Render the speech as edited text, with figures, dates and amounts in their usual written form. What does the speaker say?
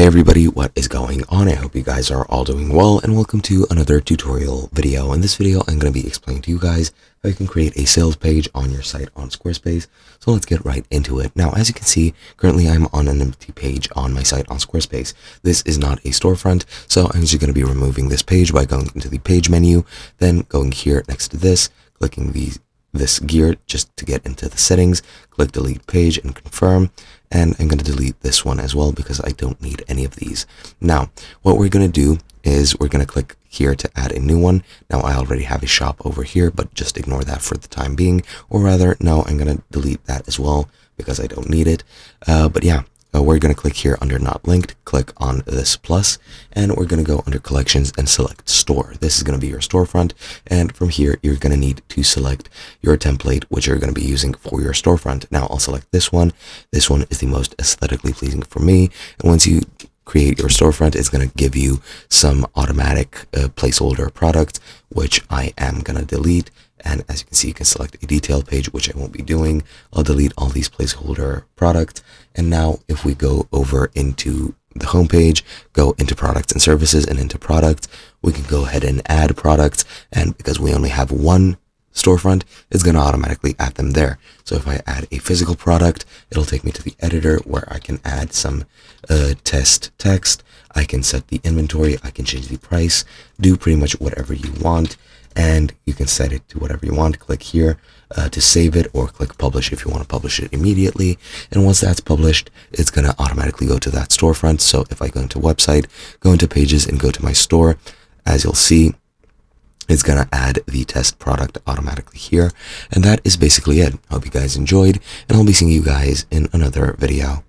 Hey everybody, what is going on? I hope you guys are all doing well, and welcome to another tutorial video. In this video, I'm going to be explaining to you guys how you can create a sales page on your site on Squarespace. So let's get right into it. Now, as you can see, currently I'm on an empty page on my site on Squarespace. This is not a storefront, so I'm just going to be removing this page by going into the page menu, then going here next to this, clicking this gear just to get into the settings, click delete page and confirm, and I'm going to delete this one as well because I don't need any of these. Now, what we're going to do is we're going to click here to add a new one. Now, I already have a shop over here, but just ignore that for the time being, or rather, no, I'm going to delete that as well because I don't need it. But yeah. We're going to click here under not linked, click on this plus, and we're going to go under collections and select store. This is going to be your storefront, and from here you're going to need to select your template which you're going to be using for your storefront. Now I'll select this one. This one is the most aesthetically pleasing for me, and once you create your storefront, it's going to give you some automatic placeholder products, which I am going to delete. And as you can see, you can select a detail page, which I won't be doing. I'll delete all these placeholder products. And now if we go over into the home page, go into products and services and into products, we can go ahead and add products. And because we only have one storefront, it's going to automatically add them there. So if I add a physical product, it'll take me to the editor where I can add some test text. I can set the inventory. I can change the price, do pretty much whatever you want. And you can set it to whatever you want. Click here to save it, or click publish if you want to publish it immediately. And once that's published, it's going to automatically go to that storefront. So if I go into website, go into pages and go to my store, as you'll see, it's going to add the test product automatically here. And that is basically it. I hope you guys enjoyed, and I'll be seeing you guys in another video.